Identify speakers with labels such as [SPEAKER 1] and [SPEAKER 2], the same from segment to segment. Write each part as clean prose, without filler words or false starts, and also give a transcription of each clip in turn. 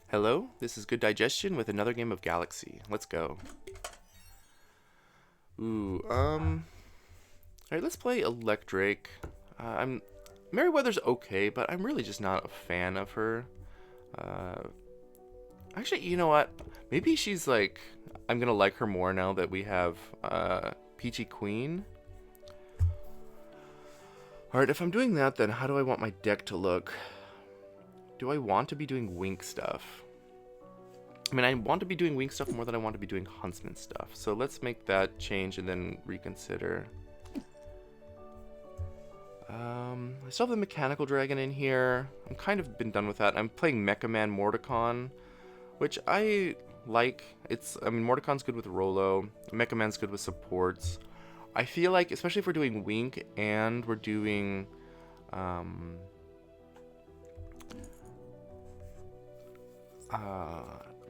[SPEAKER 1] Hello, this is Good Digestion with another game of Galaxy. Let's go. Ooh, alright, let's play Electric. I'm Merryweather's okay, but I'm really just not a fan of her. Uh, Actually, you know what? Maybe she's like, I'm gonna like her more now that we have Peachy Queen. Alright, if I'm doing that, then how do I want my deck to look? Do I want to be doing Wink stuff? I mean, I want to be doing Wink stuff more than I want to be doing Huntsman stuff. So let's make that change and then reconsider. I still have the Mechanical Dragon in here. I'm kind of been done with that. I'm playing Mecha Man Mordecon, which I like. I mean, Mordecon's good with Rolo. Mecha Man's good with supports. I feel like, especially if we're doing Wink and we're doing,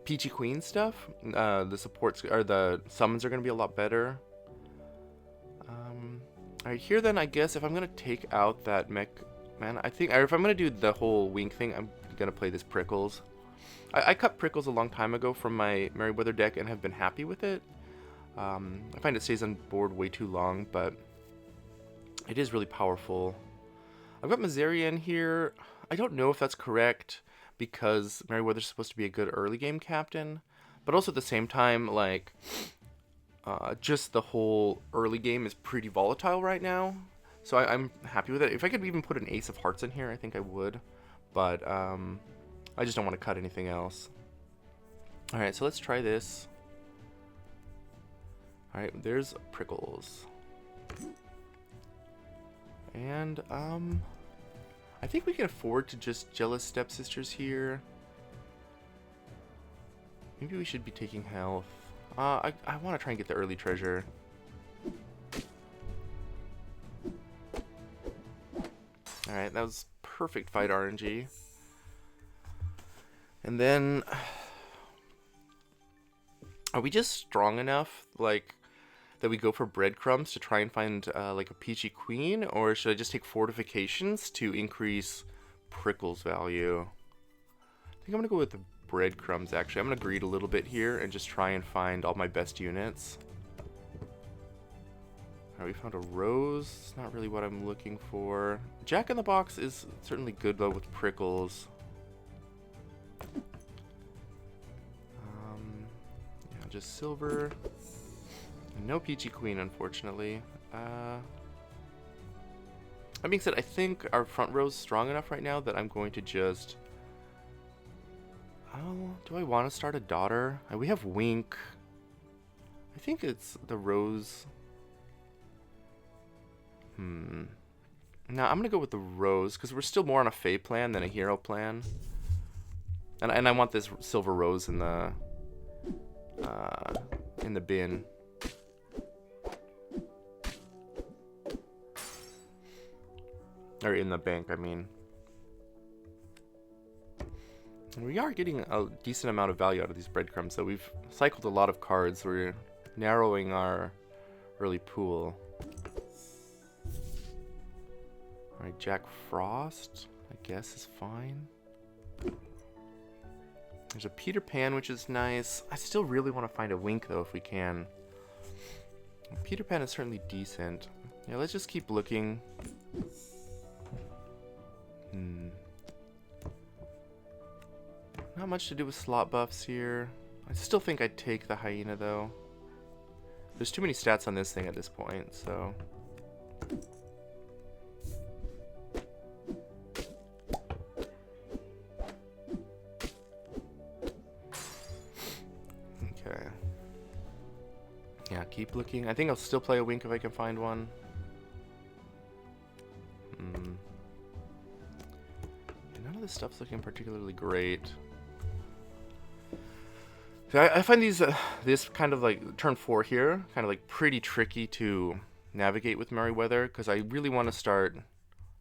[SPEAKER 1] Peachy Queen stuff, the supports or the summons are going to be a lot better. Alright, here then, I guess if I'm going to take out that mech man, I think, or if I'm going to do the whole Wink thing, I'm going to play this Prickles. I cut Prickles a long time ago from my Merryweather deck and have been happy with it. I find it stays on board way too long, but it is really powerful. I've got Mazarian here. I don't know if that's correct, because Merryweather's supposed to be a good early game captain, but also at the same time, like, just the whole early game is pretty volatile right now, so I'm happy with it. If I could even put an Ace of Hearts in here, I think I would, but I just don't want to cut anything else. Alright, so let's try this. Alright, there's Prickles. And, I think we can afford to just Jealous Stepsisters here. Maybe we should be taking health. I want to try and get the early treasure. Alright, that was perfect fight RNG. And then, are we just strong enough, like, that we go for breadcrumbs to try and find, like, a Peachy Queen? Or should I just take fortifications to increase Prickles value? I think I'm going to go with the breadcrumbs, actually. I'm going to greed a little bit here and just try and find all my best units. Alright, we found a Rose. It's not really what I'm looking for. Jack in the Box is certainly good, though, with Prickles. Yeah, just silver. No Peachy Queen, unfortunately. That being said, I think our front row's strong enough right now that I'm going to just... Oh, do I want to start a daughter? We have Wink. I think it's the Rose. No, I'm going to go with the Rose, because we're still more on a Fae plan than a Hero plan. And I want this Silver Rose in the bin. Or in the bank, I mean. We are getting a decent amount of value out of these breadcrumbs, so we've cycled a lot of cards. We're narrowing our early pool. Alright, Jack Frost, I guess, is fine. There's a Peter Pan, which is nice. I still really want to find a Wink, though, if we can. Peter Pan is certainly decent. Yeah, let's just keep looking. Not much to do with slot buffs here. I still think I'd take the Hyena, though. There's too many stats on this thing at this point, so... Okay. Yeah, keep looking. I think I'll still play a Wink if I can find one. None of this stuff's looking particularly great. I find these this kind of like turn 4 here kind of like pretty tricky to navigate with Merryweather, because I really want to start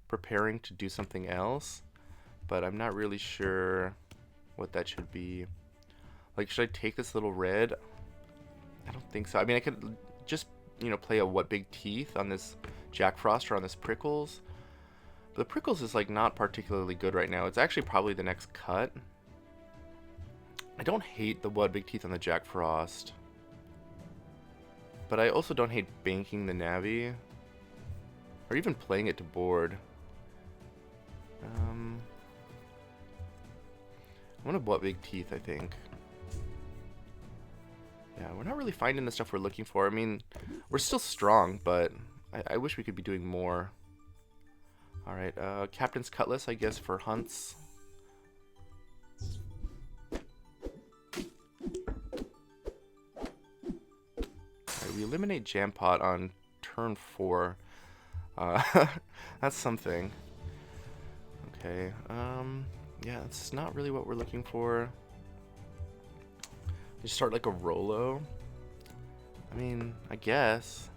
[SPEAKER 1] preparing to do something else, but I'm not really sure what that should be. Like, should I take this little red? I don't think so. I mean, I could just, you know, play a What Big Teeth on this Jack Frost or on this Prickles. But the Prickles is like not particularly good right now. It's actually probably the next cut. I don't hate the What Big Teeth on the Jack Frost. But I also don't hate banking the Navi. Or even playing it to board. I'm gonna What Big Teeth, I think. Yeah, we're not really finding the stuff we're looking for. I mean, we're still strong, but I wish we could be doing more. Alright, Captain's Cutlass, I guess, for hunts. We eliminate Jam Pot on turn 4. That's something. Okay, yeah, that's not really what we're looking for. You start like a Rolo. I mean, I guess.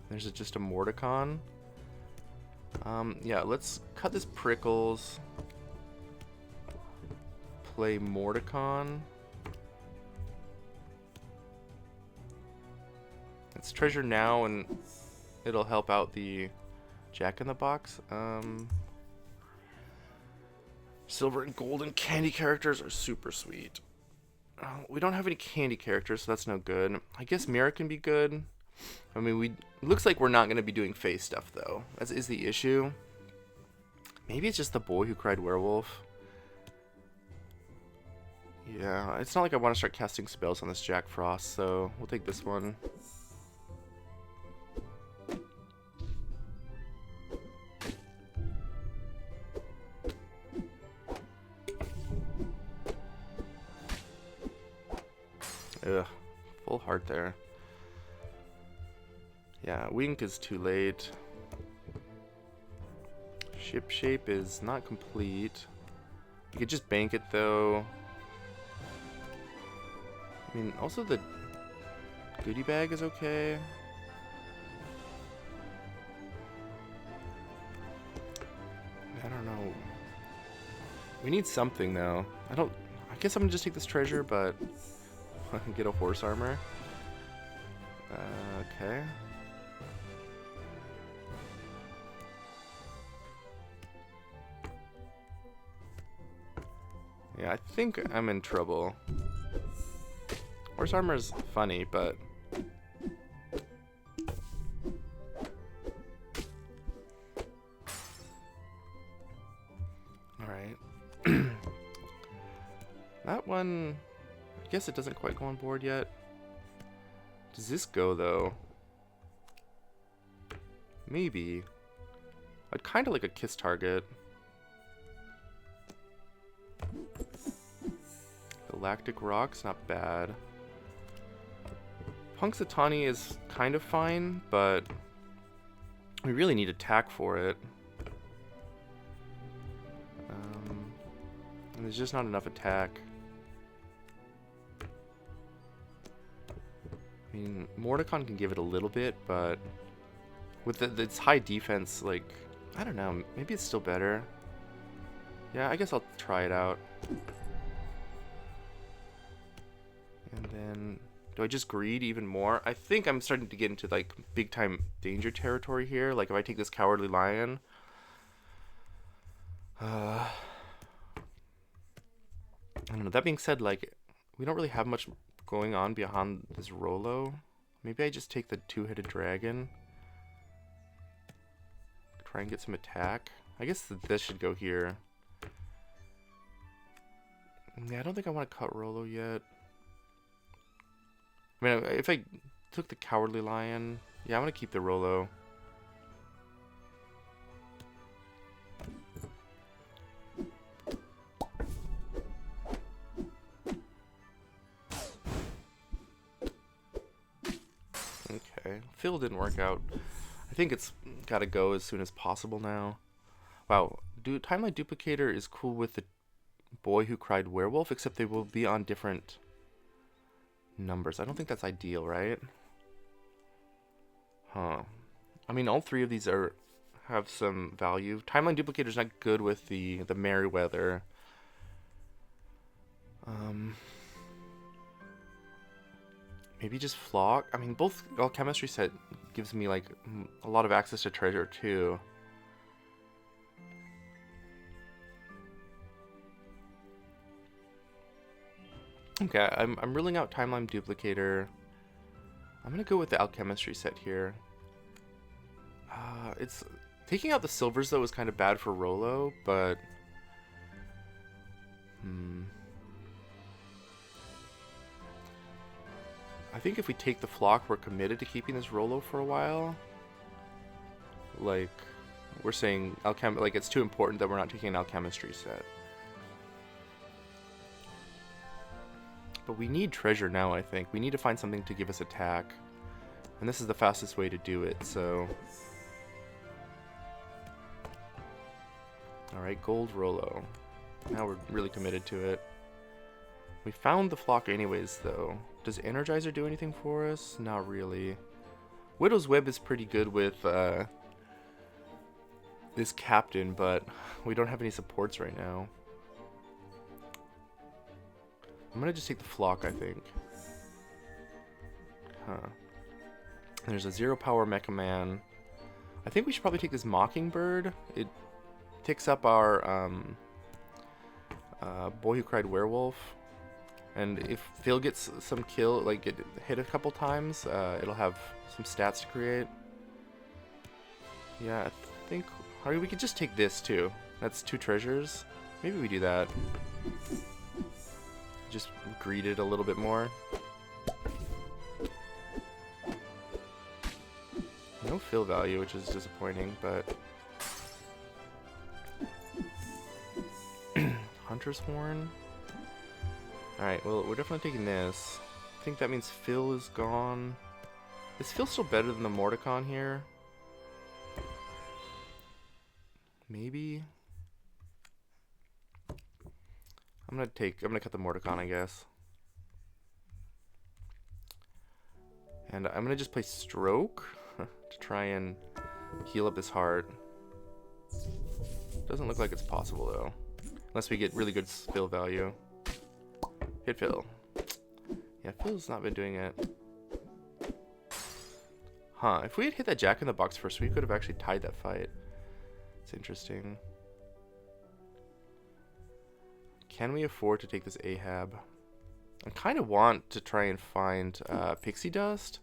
[SPEAKER 1] There's just a Mordecon. Yeah, let's cut this Prickles. Play Mordecon. Let's treasure now, and it'll help out the Jack in the Box. Silver and golden candy characters are super sweet. We don't have any candy characters, so that's no good. I guess Mira can be good. I mean, looks like we're not going to be doing face stuff, though. That is the issue. Maybe it's just the Boy Who Cried Werewolf. Yeah, it's not like I want to start casting spells on this Jack Frost, so we'll take this one. Ugh, full heart there. Yeah, Wink is too late. Ship Shape is not complete. You could just bank it though. I mean, also the goodie bag is okay. I don't know. We need something though. I guess I'm gonna just take this treasure, but get a horse armor. Okay. Yeah, I think I'm in trouble. Horse armor is funny, but alright. That one, I guess it doesn't quite go on board yet. Does this go though? Maybe. I'd kind of like a kiss target. Galactic Rock's not bad. Punxsutawney is kind of fine, but we really need attack for it. And there's just not enough attack. I mean, Mordecon can give it a little bit, but with its high defense, like, I don't know, maybe it's still better. Yeah, I guess I'll try it out. And then, do I just greed even more? I think I'm starting to get into, like, big time danger territory here. Like, if I take this Cowardly Lion. I don't know. That being said, like, we don't really have much going on beyond this Rolo. Maybe I just take the two-headed dragon. Try and get some attack. I guess this should go here. Yeah, I don't think I want to cut Rolo yet. I mean, if I took the Cowardly Lion, yeah, I'm gonna keep the Rolo. Okay, Phil didn't work out. I think it's gotta go as soon as possible now. Wow, Timeline Duplicator is cool with the Boy Who Cried Werewolf, except they will be on different numbers. I don't think that's ideal, right? Huh. I mean, all three of these have some value. Timeline Duplicator's not good with the Merryweather. Maybe just Flock. I mean, both Alchemistry set gives me like a lot of access to treasure too. Okay, I'm ruling out Timeline Duplicator. I'm gonna go with the Alchemistry set here. It's taking out the silvers though is kind of bad for Rolo, but I think if we take the flock, we're committed to keeping this Rolo for a while. Like, we're saying like it's too important that we're not taking an Alchemistry set. But we need treasure now, I think. We need to find something to give us attack. And this is the fastest way to do it, so... Alright, gold Rolo. Now we're really committed to it. We found the flock anyways, though. Does Energizer do anything for us? Not really. Widow's Web is pretty good with this captain, but we don't have any supports right now. I'm gonna just take the flock, I think. Huh. There's a 0 power Mecha Man. I think we should probably take this Mockingbird. It ticks up our Boy Who Cried Werewolf. And if Phil gets some kill, like get hit a couple times, it'll have some stats to create. Yeah, I think... we could just take this too. That's 2 treasures. Maybe we do that. Just greed it a little bit more. No fill value, which is disappointing, but... Hunter's Horn? Alright, well, we're definitely taking this. I think that means Phil is gone. Is Phil still better than the Mordecon here? Maybe? I'm gonna cut the Mordecon, I guess. And I'm gonna just play Stroke to try and heal up his heart. Doesn't look like it's possible though. Unless we get really good Phil value. Hit Phil. Yeah, Phil's not been doing it. Huh, if we had hit that Jack in the Box first, we could have actually tied that fight. It's interesting. Can we afford to take this Ahab? I kind of want to try and find Pixie Dust.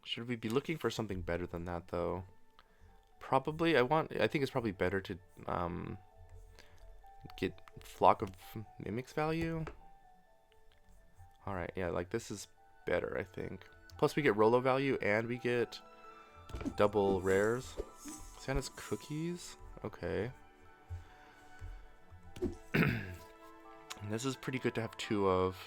[SPEAKER 1] Should we be looking for something better than that, though? Probably. I think it's probably better to get Flock of Mimics value. Alright, yeah, like this is better, I think. Plus we get Rolo value and we get double rares. Santa's Cookies? Okay. This is pretty good to have 2 of.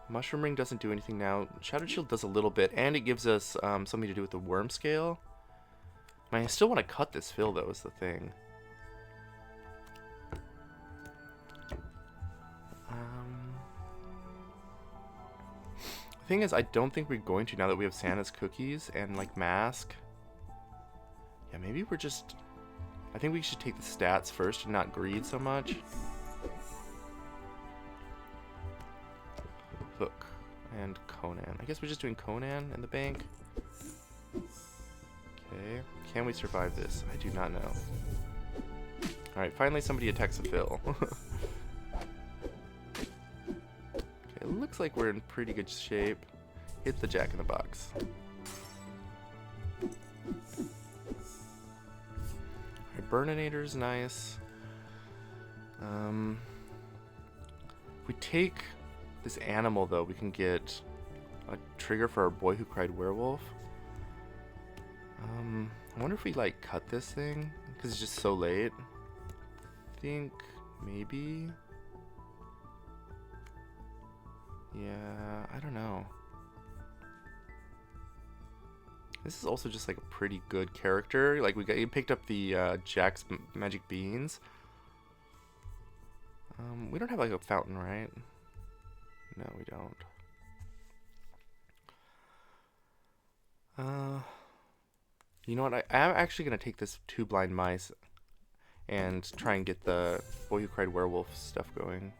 [SPEAKER 1] Mushroom Ring doesn't do anything now. Shattered Shield does a little bit, and it gives us something to do with the Worm Scale. I still want to cut this Phil, though, is the thing. The thing is, I don't think we're going to now that we have Santa's Cookies and, like, Mask. Yeah, maybe we're just... I think we should take the stats first and not greed so much. Hook and Conan. I guess we're just doing Conan in the bank. Okay. Can we survive this? I do not know. Alright, finally somebody attacks a Phil. Okay, it looks like we're in pretty good shape. Hit the Jack in the Box. Alright, Burninator's nice. If we take this animal, though, we can get a trigger for our Boy Who Cried Werewolf. I wonder if we, like, cut this thing, because it's just so late. I think maybe. Yeah, I don't know. This is also just, like, a pretty good character. Like, you picked up the Jack's Magic Beans. We don't have, like, a fountain, right? No, we don't. You know what? I'm actually going to take this 2 Blind Mice and try and get the Boy Who Cried Werewolf stuff going.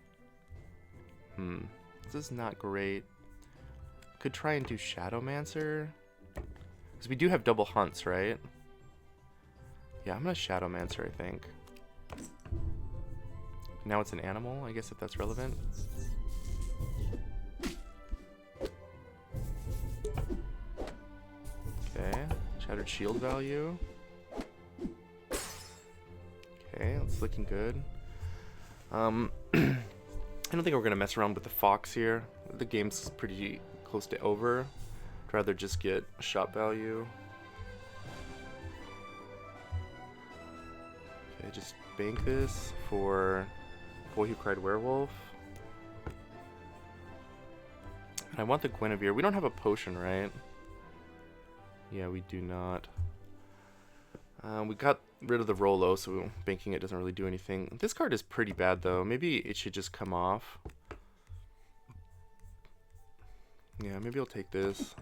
[SPEAKER 1] This is not great. Could try and do Shadowmancer. Because we do have double hunts, right? Yeah, I'm gonna Shadowmancer, I think. Now it's an animal, I guess, if that's relevant. Okay, Shattered Shield value. Okay, that's looking good. I don't think we're gonna mess around with the fox here. The game's pretty close to over. I'd rather just get shop value. Okay, just bank this for Boy Who Cried Werewolf. And I want the Guinevere. We don't have a potion, right? Yeah, we do not. We got rid of the Rolo, so banking it doesn't really do anything. This card is pretty bad, though. Maybe it should just come off. Yeah, maybe I'll take this.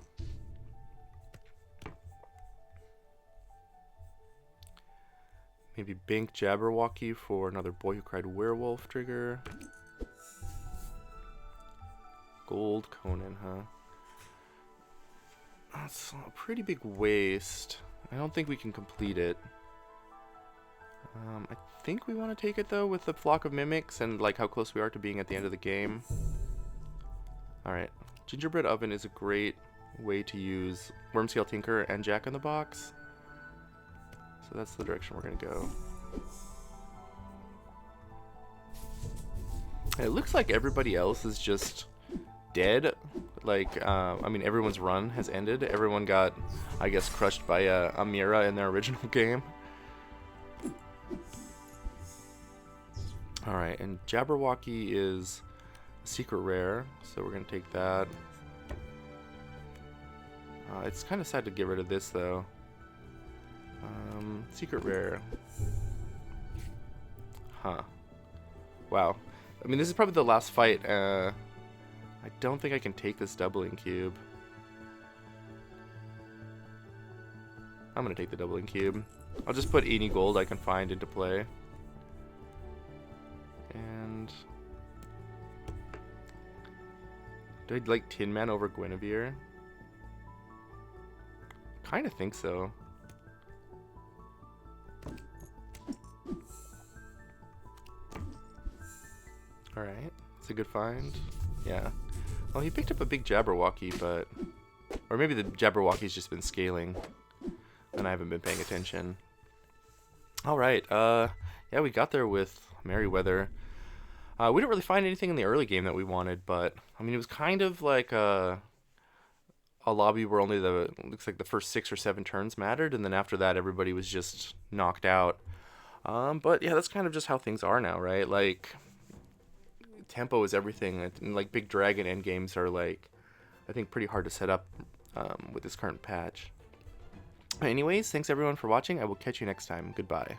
[SPEAKER 1] Maybe bank Jabberwocky for another Boy Who Cried Werewolf trigger. Gold Conan, huh? That's a pretty big waste. I don't think we can complete it. I think we want to take it, though, with the Flock of Mimics and like how close we are to being at the end of the game. Alright. Gingerbread Oven is a great way to use Wormscale Tinker and Jack-in-the-Box. So that's the direction we're going to go. It looks like everybody else is just dead. Like, I mean, everyone's run has ended. Everyone got, I guess, crushed by Amira in their original game. Alright, and Jabberwocky is a secret rare, so we're going to take that. It's kind of sad to get rid of this, though. Secret rare. Huh. Wow. I mean, this is probably the last fight. I don't think I can take this doubling cube. I'm going to take the doubling cube. I'll just put any gold I can find into play. And do I like Tin Man over Guinevere? Kind of think so. Alright, it's a good find. Yeah. Well, he picked up a big Jabberwocky, but... Or maybe the Jabberwocky's just been scaling, and I haven't been paying attention. Alright, yeah, we got there with Merryweather. We didn't really find anything in the early game that we wanted, but, I mean, it was kind of like a lobby where only looks like the first 6 or 7 turns mattered, and then after that, everybody was just knocked out. But, yeah, that's kind of just how things are now, right? Like... Tempo is everything, and like big dragon endgames are like, I think, pretty hard to set up with this current patch. Anyways, thanks everyone for watching. I will catch you next time. Goodbye.